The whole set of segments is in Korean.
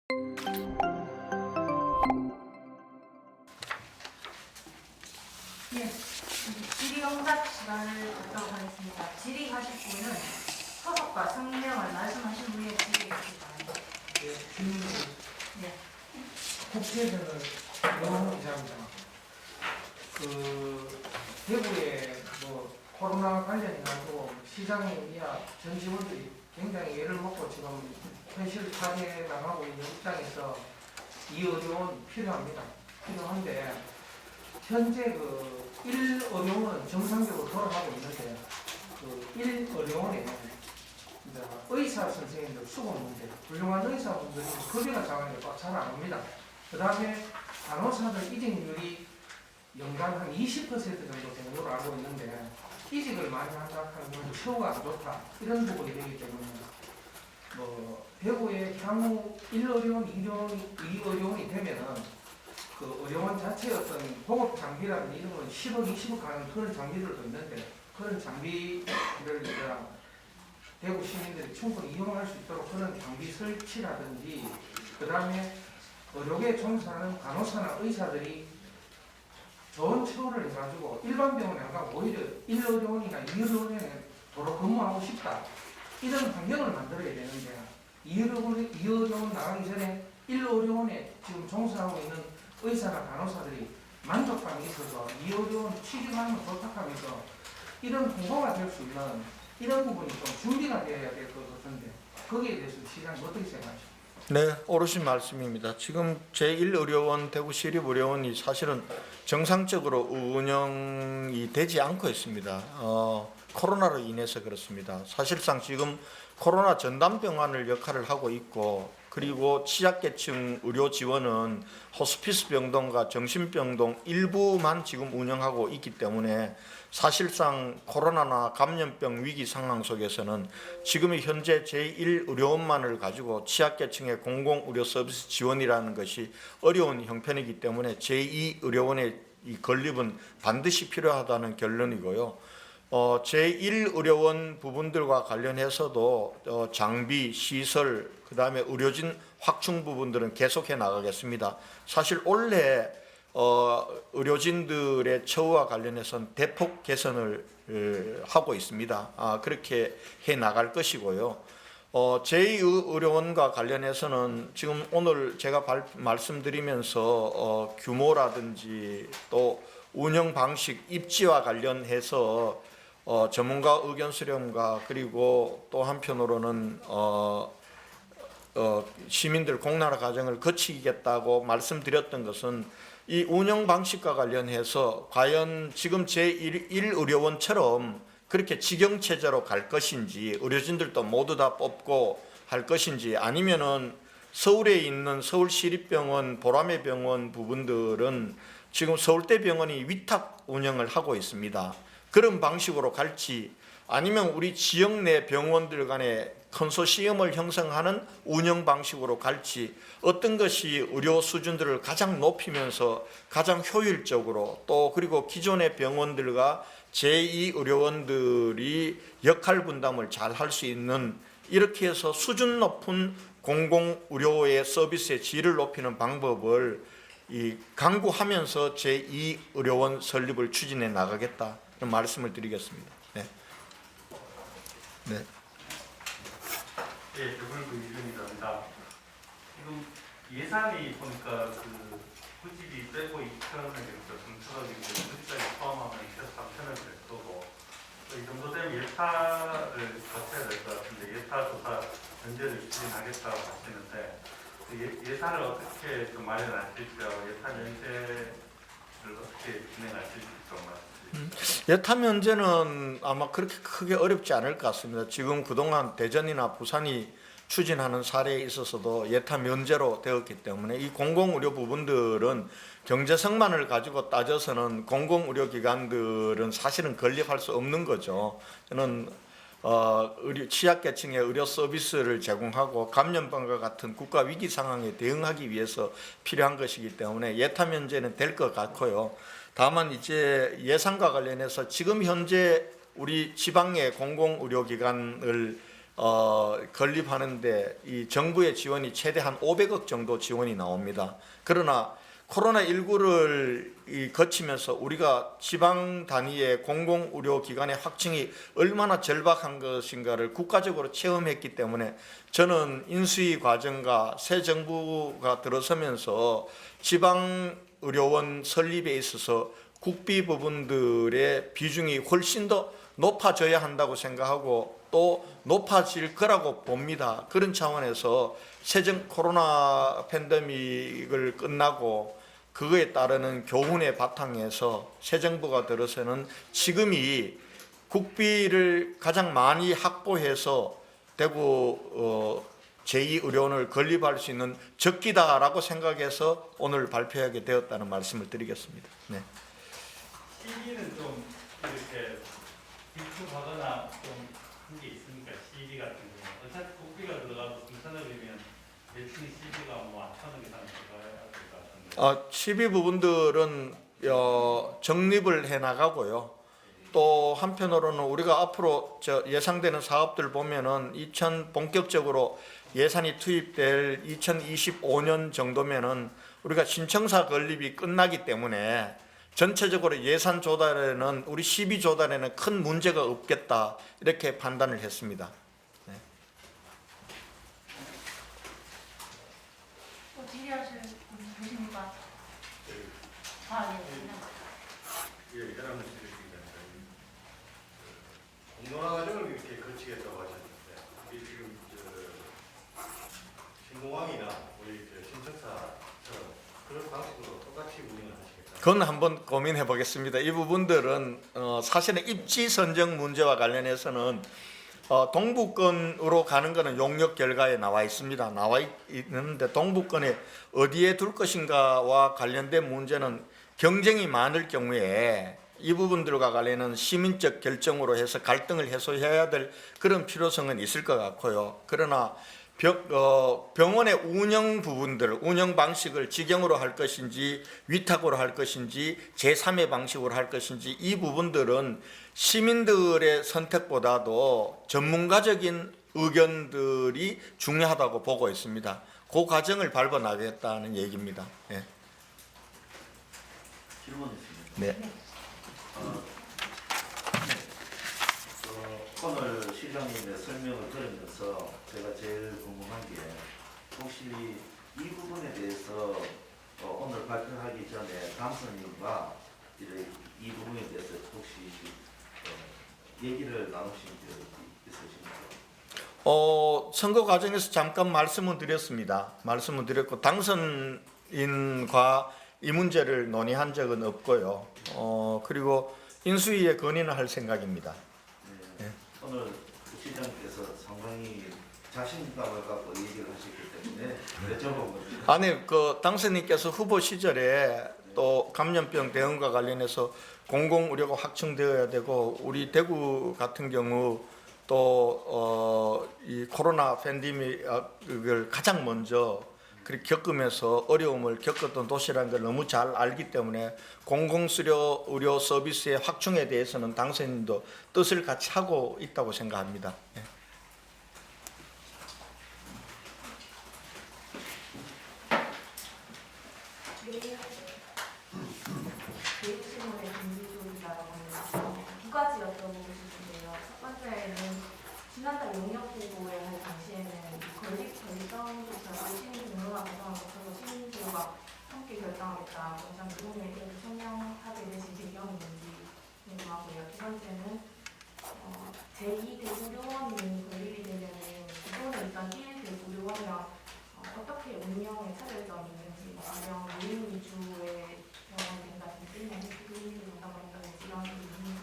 예, 질의응답 시간을 갖도록 하겠습니다. 질의하실 분은 소속과 성명을 말씀하신 후에 질의하시기 바랍니다. 예, 질문. 네. 국회에서는 영어로 기자입니다. 대구에 코로나 관련해가지고 시장이야 전 직원들이 굉장히 애를 먹고 지금 현실 타개에 나가고 있는 입장에서 이 의료원 필요한데 현재 1의료원은 정상적으로 돌아가고 있는데 1의료원에 이제 의사 선생님들 수급 문제, 훌륭한 의사분들이 급여가 작으니까 잘 안 옵니다. 그 다음에 간호사들 이직률이 연간 한 20% 정도 되는 걸로 알고 있는데 이직을 많이 한다 하는 건 처우가 안 좋다 이런 부분이 되기 때문에 대구에 향후 1의료원, 2의료원이 되면은 의료원 자체의 어떤 보급 장비라든지 이런 건 10억, 20억 가는 그런 장비들도 있는데 그런 장비를 대구 시민들이 충분히 이용할 수 있도록 그런 장비 설치라든지 그 다음에 의료계에 종사하는 간호사나 의사들이 좋은 처우를 해가지고 일반 병원에 안 가고 오히려 1의료원이나 2의료원에 도로 근무하고 싶다 이런 환경을 만들어야 되는데 2의료원 나가기 전에 1의료원에 지금 종사하고 있는 의사나 간호사들이 만족감이 있어서 2의료원 취직하는 걸 부탁하면서 이런 홍보가 될 수 있는 이런 부분이 좀 준비가 되어야 될 것 같은데 거기에 대해서 시장이 어떻게 생각하십니까? 네, 옳으신 말씀입니다. 지금 제1의료원 대구시립의료원이 사실은 정상적으로 운영이 되지 않고 있습니다. 코로나로 인해서 그렇습니다. 사실상 지금 코로나 전담병원을 역할을 하고 있고 그리고 취약계층 의료 지원은 호스피스 병동과 정신병동 일부만 지금 운영하고 있기 때문에 사실상 코로나나 감염병 위기 상황 속에서는 지금 현재 제1의료원만을 가지고 취약계층의 공공의료 서비스 지원이라는 것이 어려운 형편이기 때문에 제2의료원의 이 건립은 반드시 필요하다는 결론이고요. 제1의료원 부분들과 관련해서도 장비, 시설, 그 다음에 의료진 확충 부분들은 계속해 나가겠습니다. 사실 올해 의료진들의 처우와 관련해서는 대폭 개선을 하고 있습니다. 그렇게 해 나갈 것이고요. 제2의료원과 관련해서는 지금 오늘 제가 말씀드리면서 규모라든지 또 운영 방식, 입지와 관련해서 전문가 의견 수렴과 그리고 또 한편으로는 시민들 공론화 과정을 거치겠다고 말씀드렸던 것은 이 운영 방식과 관련해서 과연 지금 제1의료원처럼 그렇게 직영체제로 갈 것인지 의료진들도 모두 다 뽑고 할 것인지 아니면은 서울에 있는 서울시립병원, 보라매 병원 부분들은 지금 서울대병원이 위탁 운영을 하고 있습니다. 그런 방식으로 갈지 아니면 우리 지역 내 병원들 간의 컨소시엄을 형성하는 운영 방식으로 갈지 어떤 것이 의료 수준들을 가장 높이면서 가장 효율적으로 또 그리고 기존의 병원들과 제2의료원들이 역할 분담을 잘 할 수 있는 이렇게 해서 수준 높은 공공의료의 서비스의 질을 높이는 방법을 강구하면서 제2의료원 설립을 추진해 나가겠다 이런 말씀을 드리겠습니다. 네. 네. 예, 더불어민주당 이준희입니다. 지금 예산이 보니까 부집이 빼고 2천원을 정책적인 부집까지 포함하면 2천 3천원을 쏘고 이 정도 되면 예타를 거쳐야 될 것 같은데 예타 조사 연재를 추진하겠다고 하시는데 예산을 어떻게 좀 마련하실지하고 예산 연재를 어떻게 진행하실지 좀 말씀드립니다. 예타 면제는 아마 그렇게 크게 어렵지 않을 것 같습니다. 지금 그동안 대전이나 부산이 추진하는 사례에 있어서도 예타 면제로 되었기 때문에 이 공공의료 부분들은 경제성만을 가지고 따져서는 공공의료기관들은 사실은 건립할 수 없는 거죠. 저는 취약계층의 의료 서비스를 제공하고 감염병과 같은 국가 위기 상황에 대응하기 위해서 필요한 것이기 때문에 예타 면제는 될 것 같고요. 다만 이제 예산과 관련해서 지금 현재 우리 지방의 공공의료기관을 건립하는데 이 정부의 지원이 최대 한 500억 정도 지원이 나옵니다. 그러나 코로나19를 거치면서 우리가 지방 단위의 공공의료기관의 확충이 얼마나 절박한 것인가를 국가적으로 체험했기 때문에 저는 인수위 과정과 새 정부가 들어서면서 지방의료원 설립에 있어서 국비 부분들의 비중이 훨씬 더 높아져야 한다고 생각하고 또 높아질 거라고 봅니다. 그런 차원에서 코로나 팬데믹을 끝나고 그거에 따르는 교훈의 바탕에서 새 정부가 들어서는 지금이 국비를 가장 많이 확보해서 대구 제2의료원을 건립할 수 있는 적기다라고 생각해서 오늘 발표하게 되었다는 말씀을 드리겠습니다. 네. 시기는 좀 이렇게 비축하거나 좀 한 게 있습니까? 시기 같은 경우 어차피 국비가 들어가고 승천을이면 대충 시기가 뭐 안 차는 이상 들어가야 될 것 같은데. 시비 부분들은 정립을 해 나가고요. 또 한편으로는 우리가 앞으로 예상되는 사업들 보면은 본격적으로 예산이 투입될 2025년 정도면은 우리가 신청사 건립이 끝나기 때문에 전체적으로 예산 조달에는 우리 시비 조달에는 큰 문제가 없겠다 이렇게 판단을 했습니다. 네. 또 질의하실 분 계십니까? 네. 이 사람은 공론화 과정을 이렇게 거치겠다고 하셨는데 이게 지금 신공항이나 우리 신청사처럼 그런 방식으로 똑같이 운영을 하시겠다. 그건 한번 고민해 보겠습니다. 이 부분들은 사실은 입지 선정 문제와 관련해서는 동북권으로 가는 것은 용역 결과에 나와 있습니다. 나와 있는데 동북권에 어디에 둘 것인가와 관련된 문제는 경쟁이 많을 경우에 이 부분들과 관련은 시민적 결정으로 해서 갈등을 해소해야 될 그런 필요성은 있을 것 같고요. 그러나 병원의 운영 부분들, 운영 방식을 직영으로 할 것인지 위탁으로 할 것인지 제3의 방식으로 할 것인지 이 부분들은 시민들의 선택보다도 전문가적인 의견들이 중요하다고 보고 있습니다. 그 과정을 밟아나가겠다는 얘기입니다. 네. 질문 있습니다. 네. 오늘 시장님의 설명을 들으면서 제가 제일 궁금한 게 혹시 이 부분에 대해서 오늘 발표하기 전에 당선인과 이 부분에 대해서 혹시 얘기를 나누신 적 있으십니까? 선거 과정에서 잠깐 말씀을 드렸습니다. 말씀을 드렸고 당선인과 이 문제를 논의한 적은 없고요. 그리고 인수위에 건의는 할 생각입니다. 네. 오늘 시장님께서 상당히 자신감을 갖고 얘기를 하셨기 때문에 여쭤본 겁니다. 아니 당선인께서 후보 시절에 또 감염병 대응과 관련해서 공공의료가 확충되어야 되고 우리 대구 같은 경우 또 이 코로나 팬데믹을 가장 먼저 그렇게 겪으면서 어려움을 겪었던 도시라는 걸 너무 잘 알기 때문에 공공의료 서비스의 확충에 대해서는 당선인도 뜻을 같이 하고 있다고 생각합니다. 예. 교육신문의 준비조이다라고 하는 두 가지 여쭤보고 싶은데요. 첫 번째는 지난달 용역보고회 할 당시에는 건립 결정조차 시민 공론화 과정을 거쳐서 시민들과 함께 결정하겠다. 그래서 그 부분에 대해서 설명하게 되신 배경이 있는지 궁금하고요. 두 번째는 제2대구료원이 건립이 되면은 기존에 있던 1대구료원이랑 어떻게 운영에 차별점이 있는지, 가령 무인 위주의 병원이 된다든지, 기존이 된다든지 이런 부분이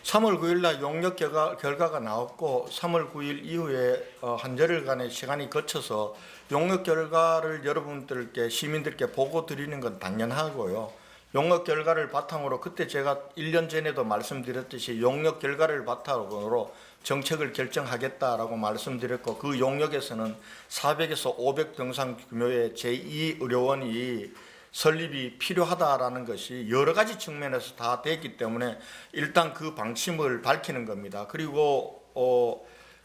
3월 9일 날 용역 결과가 나왔고 3월 9일 이후에 한 열흘간의 시간이 거쳐서 용역 결과를 여러분들께 시민들께 보고 드리는 건 당연하고요. 용역 결과를 바탕으로 그때 제가 1년 전에도 말씀드렸듯이 용역 결과를 바탕으로 정책을 결정하겠다라고 말씀드렸고 그 용역에서는 400에서 500병상 규모의 제2의료원이 설립이 필요하다라는 것이 여러 가지 측면에서 다 됐기 때문에 일단 그 방침을 밝히는 겁니다. 그리고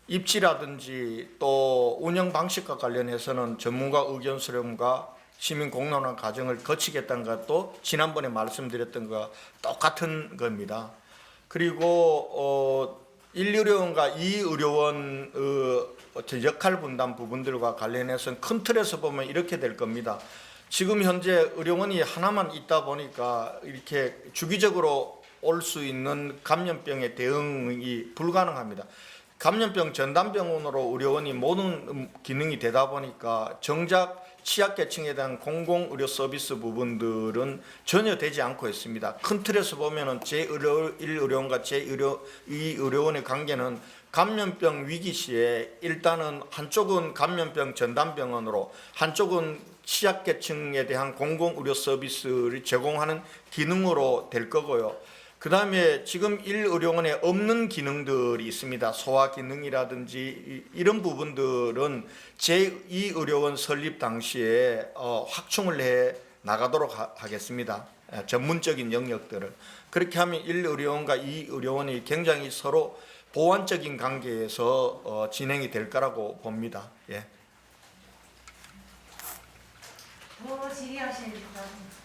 입지라든지 또 운영 방식과 관련해서는 전문가 의견 수렴과 시민 공론화 과정을 거치겠다는 것도 지난번에 말씀드렸던 것과 똑같은 겁니다. 그리고 1의료원과 2의료원 어떤 역할 분담 부분들과 관련해서는 큰 틀에서 보면 이렇게 될 겁니다. 지금 현재 의료원이 하나만 있다 보니까 이렇게 주기적으로 올 수 있는 감염병의 대응이 불가능합니다. 감염병 전담병원으로 의료원이 모든 기능이 되다 보니까 정작 취약계층에 대한 공공의료 서비스 부분들은 전혀 되지 않고 있습니다. 큰 틀에서 보면은 제1의료원과 제2의료원의 관계는 감염병 위기 시에 일단은 한쪽은 감염병 전담병원으로 한쪽은 취약계층에 대한 공공의료 서비스를 제공하는 기능으로 될 거고요. 그 다음에 지금 1의료원에 없는 기능들이 있습니다. 소화 기능이라든지 이런 부분들은 제2의료원 설립 당시에 확충을 해 나가도록 하겠습니다. 전문적인 영역들을. 그렇게 하면 1의료원과 2의료원이 굉장히 서로 보완적인 관계에서 진행이 될 거라고 봅니다. 예. 더 질의하실 부장님.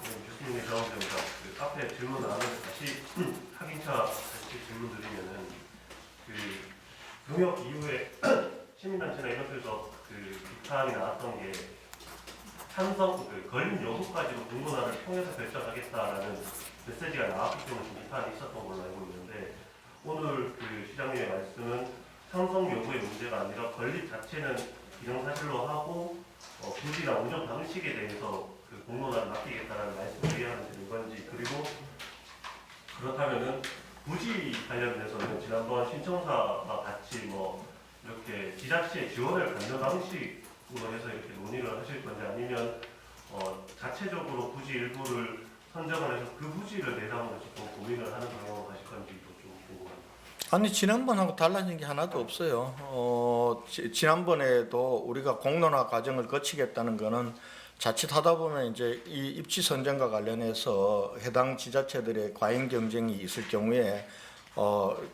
교수님의 저항됩니다. 그 앞에 질문 안 하면서 다시 확인차 다시 질문 드리면은 그 병역 이후에 시민단체나 이런 데서 그 비판이 나왔던 게 찬성, 걸림 여부까지도 공론화를 통해서 결정하겠다라는 메시지가 나왔기 때문에 좀 비판이 있었던 걸로 알고 있는데 오늘 그 시장님의 말씀은 찬성 여부의 문제가 아니라 건립 자체는 기정사실로 하고 부지나 운영 방식에 대해서 그 공론화를 맡기겠다라는 말씀을 이해하면 되는 건지 그리고 그렇다면은 부지 관련돼서는 지난번 신청사와 같이 뭐 이렇게 지자체 지원을 받는 방식으로 해서 이렇게 논의를 하실 건지 아니면 자체적으로 부지 일부를 선정을 해서 그 부지를 대상으로 지금 고민을 하는 방향으로 가실 건지도 좀 궁금합니다. 아니 지난번하고 달라진 게 하나도 없어요. 지난번에도 우리가 공론화 과정을 거치겠다는 거는 자칫하다 보면 이제 이 입지 선정과 관련해서 해당 지자체들의 과잉 경쟁이 있을 경우에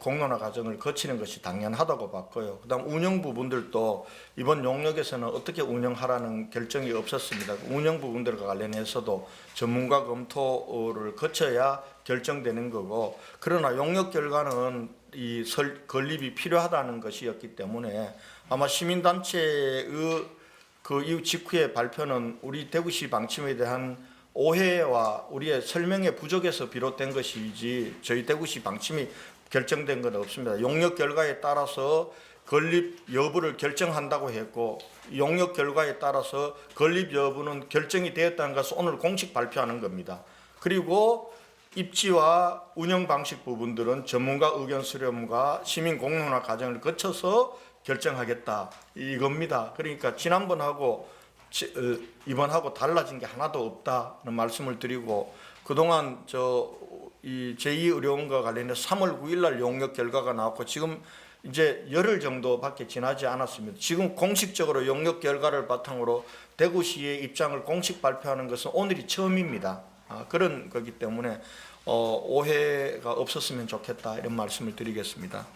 공론화 과정을 거치는 것이 당연하다고 봤고요. 그다음 운영 부분들도 이번 용역에서는 어떻게 운영하라는 결정이 없었습니다. 운영 부분들과 관련해서도 전문가 검토를 거쳐야 결정되는 거고, 그러나 용역 결과는 이 건립이 필요하다는 것이었기 때문에 아마 시민단체의 그 이후 직후의 발표는 우리 대구시 방침에 대한 오해와 우리의 설명의 부족에서 비롯된 것이지 저희 대구시 방침이 결정된 건 없습니다. 용역 결과에 따라서 건립 여부를 결정한다고 했고 용역 결과에 따라서 건립 여부는 결정이 되었다는 것을 오늘 공식 발표하는 겁니다. 그리고 입지와 운영 방식 부분들은 전문가 의견 수렴과 시민 공론화 과정을 거쳐서 결정하겠다 이겁니다. 그러니까 지난번하고 이번하고 달라진 게 하나도 없다는 말씀을 드리고, 그동안 이 제2의료원과 관련해서 3월 9일 날 용역 결과가 나왔고 지금 이제 열흘 정도밖에 지나지 않았습니다. 지금 공식적으로 용역 결과를 바탕으로 대구시의 입장을 공식 발표하는 것은 오늘이 처음입니다. 그런 거기 때문에 오해가 없었으면 좋겠다 이런 말씀을 드리겠습니다.